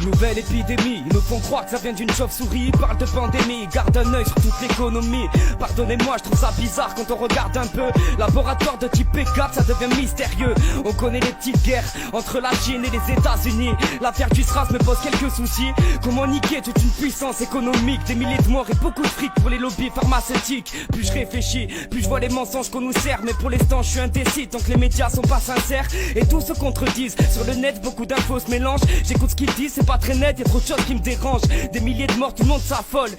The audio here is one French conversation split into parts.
Nouvelle épidémie, ils nous font croire que ça vient d'une chauve-souris. Ils parlent de pandémie, garde un œil sur toute l'économie. Pardonnez-moi, je trouve ça bizarre quand on regarde un peu. Laboratoire de type P4, ça devient mystérieux. On connaît les petites guerres entre la Chine et les États-Unis. L'affaire du SRAS me pose quelques soucis. Comment niquer toute une puissance économique, des milliers de morts et beaucoup de fric pour les lobbies pharmaceutiques. Plus je réfléchis, plus je vois les mensonges qu'on nous sert. Mais pour l'instant je suis indécis tant que les médias sont pas sincères et tous se contredisent. Sur le net beaucoup d'infos se mélangent. J'écoute ce qu'ils disent, c'est pas très net, y'a trop de choses qui me dérangent. Des milliers de morts, tout le monde s'affole.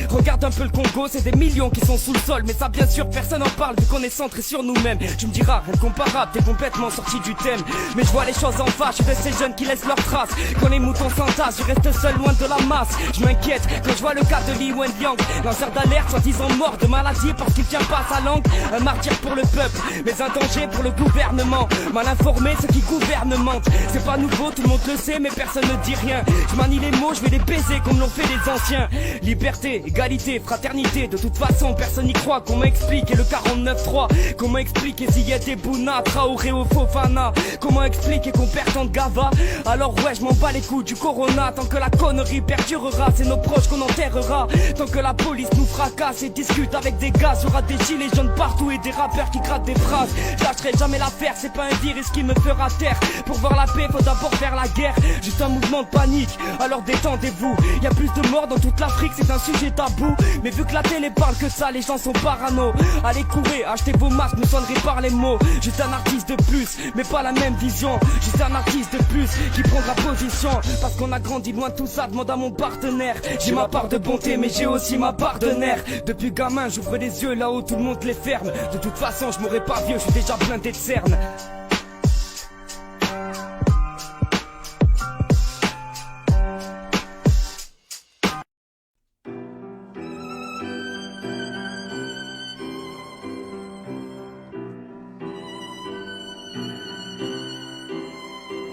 Regarde un peu le Congo, c'est des millions qui sont sous le sol. Mais ça bien sûr personne en parle vu qu'on est centré sur nous-mêmes. Tu me diras, rien de comparable, t'es complètement sorti du thème. Mais je vois les choses en face, je suis de ces jeunes qui laissent leurs traces. Quand les moutons s'entassent, je reste seul loin de la masse. Je m'inquiète quand je vois le cas de Li Wenliang, lanceur d'alerte soi-disant mort de maladie parce qu'il tient pas sa langue. Un martyr pour le peuple, mais un danger pour le gouvernement. Mal informé, ceux qui gouvernent mentent. C'est pas nouveau, tout le monde le sait, mais personne ne dit rien. Je manie les mots, je vais les baiser comme l'ont fait les anciens. Liberté, égalité, fraternité, de toute façon personne n'y croit. Comment expliquer le 49-3? Comment expliquer Ziyech et Bouna, Traoré au Fofana? Comment expliquer qu'on perd tant de gava? Alors ouais, je m'en bats les coups du corona. Tant que la connerie perdurera, c'est nos proches qu'on enterrera. Tant que la police nous fracasse et discute avec des gars, y'aura des gilets jaunes partout et des rappeurs qui grattent des phrases. Je lâcherai jamais l'affaire, c'est pas un virus qui me fera taire. Pour voir la paix, faut d'abord faire la guerre. Juste un mouvement de panique, alors détendez-vous. Y a plus de morts dans toute l'Afrique, c'est un sujet tabou. Mais vu que la télé parle que ça, les gens sont parano. Allez courir, achetez vos masques, ne sonnerez par les mots. Juste un artiste de plus, mais pas la même vision. Juste un artiste de plus qui prendra position. Parce qu'on a grandi loin de tout ça, demande à mon partenaire. J'ai ma part de bonté, mais j'ai aussi ma part de nerfs. Depuis gamin, j'ouvre les yeux là où tout le monde les ferme. De toute façon, je mourrai pas vieux, je suis déjà blindé de cernes.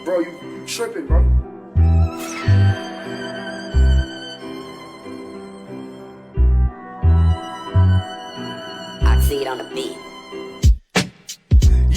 Bro, you tripping, bro. Oxide on the beat.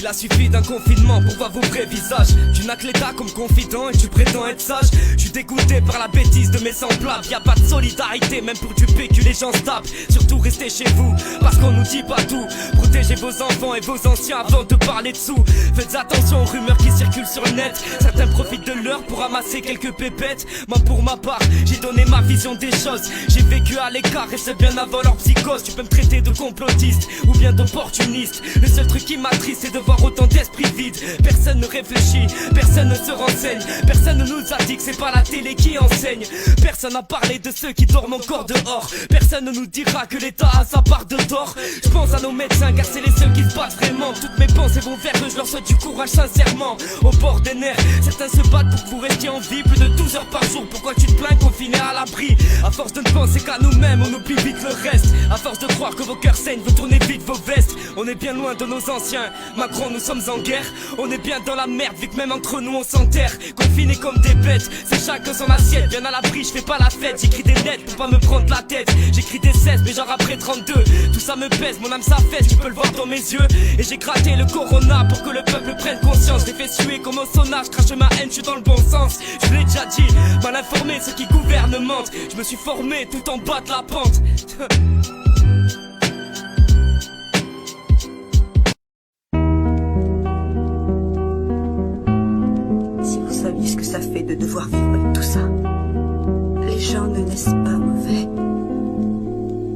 Il a suffi d'un confinement pour voir vos vrais visages. Tu n'as que l'état comme confident et tu prétends être sage. Je suis dégoûté par la bêtise de mes semblables. Y a pas de solidarité, même pour du PQ les gens se tapent. Surtout restez chez vous, parce qu'on nous dit pas tout. Protégez vos enfants et vos anciens avant de parler dessous. Faites attention aux rumeurs qui circulent sur le net. Certains profitent de l'heure pour ramasser quelques pépettes. Moi pour ma part, j'ai donné ma vision des choses. J'ai vécu à l'écart et c'est bien avant leur psychose. Tu peux me traiter de complotiste ou bien d'opportuniste. Le seul truc qui m'attriste c'est de voir autant d'esprits vides. Personne ne réfléchit, personne ne se renseigne. Personne ne nous a dit que c'est pas la télé qui enseigne. Personne n'a parlé de ceux qui dorment encore dehors. Personne ne nous dira que l'État a sa part de tort. Je pense à nos médecins car c'est les seuls qui se battent vraiment. Toutes mes pensées vont vers eux, je leur souhaite du courage sincèrement. Au bord des nerfs, certains se battent pour que vous restiez en vie plus de 12 heures par jour. Pourquoi tu te plains confiné à l'abri? À force de ne penser qu'à nous-mêmes, on oublie vite le reste. À force de croire que vos cœurs saignent, vous tournez vite vos vestes. On est bien loin de nos anciens. Macron, nous sommes en guerre. On est bien dans la merde vu que même entre nous on s'enterre. Confinés comme des bêtes, c'est chacun son assiette. Bien à l'abri, je fais pas la fête. J'écris des lettres pour pas me prendre la tête. J'écris des 16 mais genre après 32. Tout ça me pèse, mon âme s'affaisse, tu peux le voir dans mes yeux. Et j'ai gratté le corona pour que le peuple prenne conscience. J'ai fait suer comme au sauna, je crache ma haine, je suis dans le bon sens. Je l'ai déjà dit, mal informé, ceux qui gouvernent mentent. Je me suis formé tout en bas de la pente. Ce que ça fait de devoir vivre avec tout ça. Les gens ne naissent pas mauvais.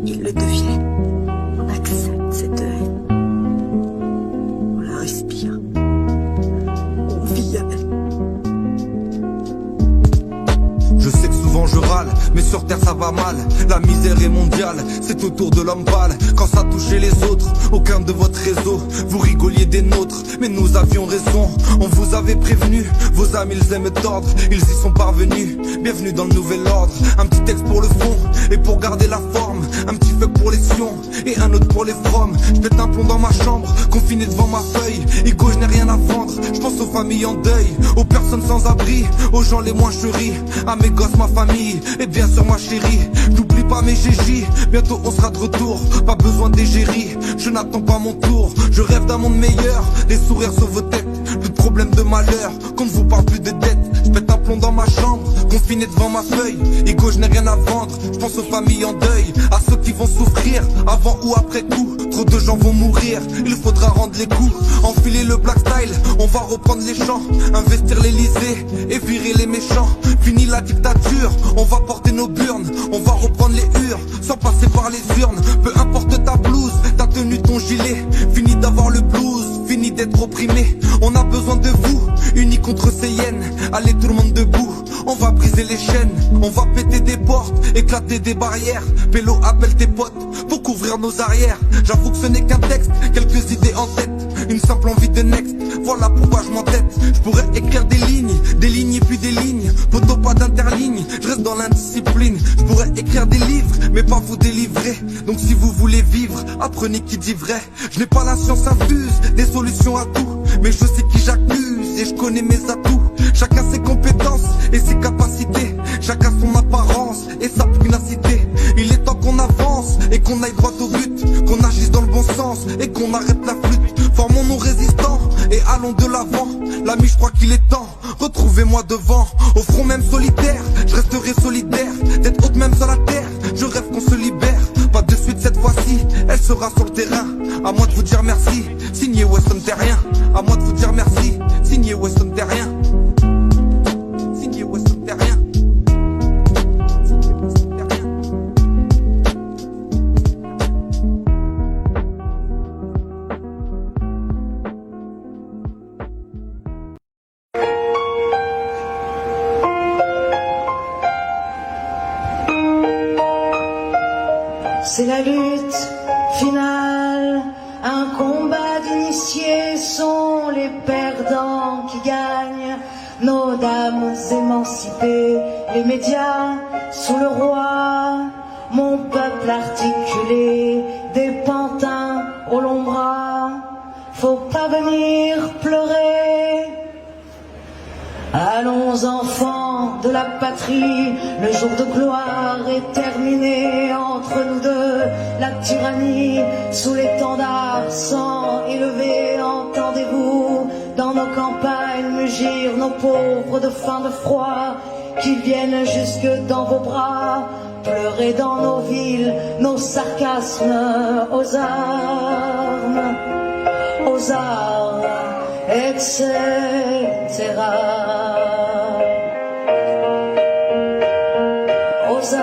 Ils le deviennent. On accepte cette haine. On la respire. On vit avec. Je sais que souvent je râle mal, mais sur terre ça va mal. La misère est mondiale, c'est au tour de l'homme pâle. Quand ça touchait les autres, aucun de votre réseau, vous rigoliez des nôtres, mais nous avions raison. On vous avait prévenu, vos amis ils aiment tordre, ils y sont parvenus. Bienvenue dans le nouvel ordre. Un petit texte pour le fond et pour garder la forme, un petit fuck pour les sions et un autre pour les fromes. Je pète un plomb dans ma chambre, confiné devant ma feuille. Ego, je n'ai rien à vendre, je pense aux familles en deuil, aux personnes sans abri, aux gens les moins chéris, à mes gosses, ma famille et bien sûr ma chérie. J'oublie pas mes GJ, bientôt on sera de retour, pas besoin d'égérie, je n'attends pas mon tour. Je rêve d'un monde meilleur, des sourires sur vos têtes, plus de problèmes de malheur, qu'on ne vous parle plus de dette. Je pète un plomb dans ma chambre, confiné devant ma feuille. Ego, je n'ai rien à vendre, je pense aux familles en deuil, à ceux qui vont souffrir avant ou après coup. Trop de gens vont mourir, il faudra rendre les coups. Enfiler le black style, on va reprendre les champs, investir l'Elysée et virer les méchants. Fini la dictature, on va porter nos burnes, on va reprendre les hurs sans passer par les urnes. Peu importe ta blouse, ta tenue, ton gilet, fini d'avoir le blues, fini d'être opprimé. On a besoin de vous, unis contre ces hyènes. Allez tout le monde debout, on va briser les chaînes, on va péter des portes, éclater des barrières. Pélo, appelle tes potes pour couvrir nos arrières. J'avoue que ce n'est qu'un texte, quelques idées en tête, une simple envie de next, voilà pourquoi je m'entête. Je pourrais écrire des lignes et puis des lignes, poto pas d'interligne, je reste dans l'indiscipline. Je pourrais écrire des livres, mais pas vous délivrer. Donc si vous voulez vivre, apprenez qui dit vrai. Je n'ai pas la science infuse, des solutions à tout, mais je sais qui j'accuse et je connais mes atouts. Chacun ses compétences et ses capacités, chacun son apparence et sa pugnacité. Il est temps qu'on avance et qu'on aille droit au but, qu'on agisse dans le bon sens et qu'on arrête la flûte. Formons-nous résistants et allons de l'avant. L'ami, je crois qu'il est temps, retrouvez-moi devant. Au front même solitaire, je resterai solidaire, d'être haute même sur la terre, je rêve qu'on se libère. Pas de suite cette fois-ci, elle sera sur le terrain. À moi de vous dire merci, signé Weston Terrien. À moi de vous dire merci, signé Weston Terrien. Signé Weston Terrien. C'est la lutte finale, un combat d'initiés, sont les perdants qui gagnent. Nos dames émancipées, les médias sous le roi, mon peuple articulé, des pantins au long bras. Faut pas venir pleurer. Allons enfants de la patrie, le jour de gloire est terminé. Entre nous deux, la tyrannie, sous l'étendard sans élevé. Entendez-vous dans nos campagnes mugir nos pauvres de faim, de froid, qui viennent jusque dans vos bras, pleurer dans nos villes, nos sarcasmes aux armes, etc. Aux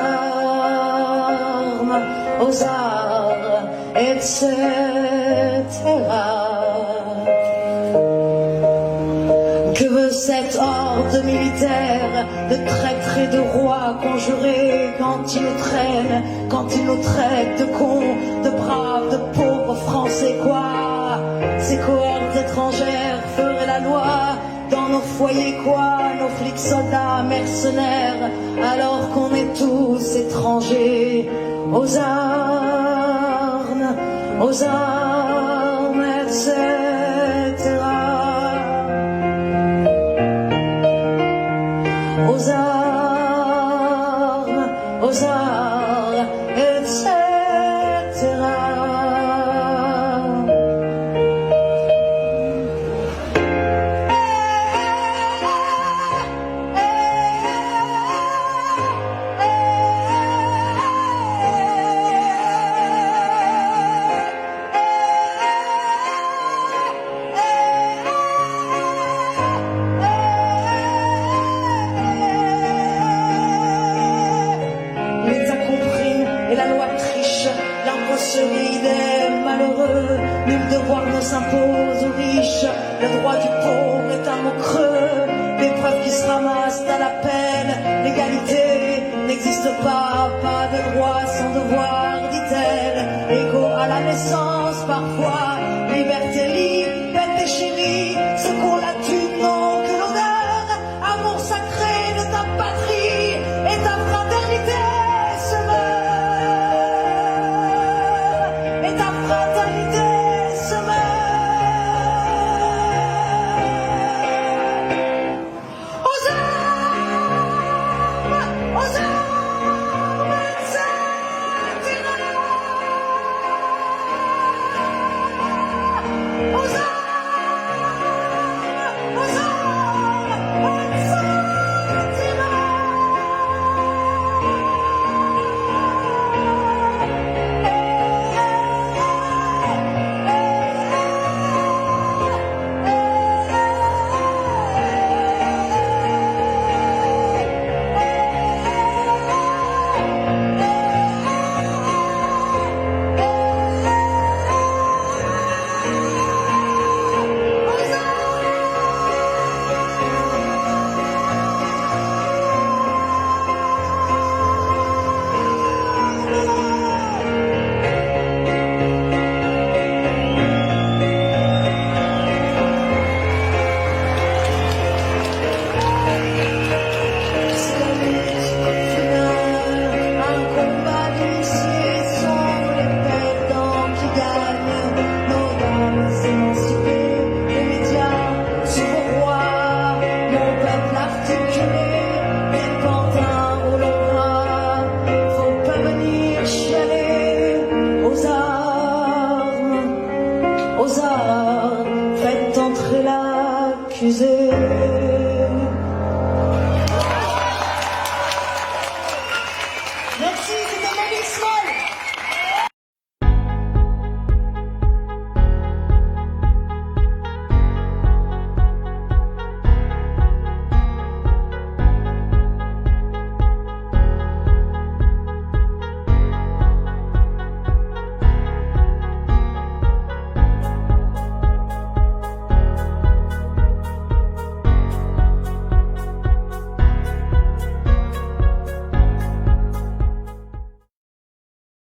arts, etc. Que veut cette horde militaire de traîtres et de rois conjurés quand ils nous traînent, quand ils nous traitent de cons, de braves, de pauvres Français, quoi? Ces cohortes étrangères feraient la loi dans nos foyers, quoi? Nos flics, soldats, mercenaires, alors qu'on est tous étrangers. Aux armes, etc. Aux armes, etc. S'impose aux riches, le droit du pauvre est un mot creux, des preuves qui se ramassent à la peine, l'égalité n'existe n'existe pas de droit sans devoir, dit-elle. Égaux à la naissance parfois, liberté chérie, ce qu'on la tue non que l'honneur, amour sacré de ta patrie et ta fraternité se meurt, et ta fraternité se meurt. Aux armes, etc. Aux armes. Aux armes, faites entrer l'accusé.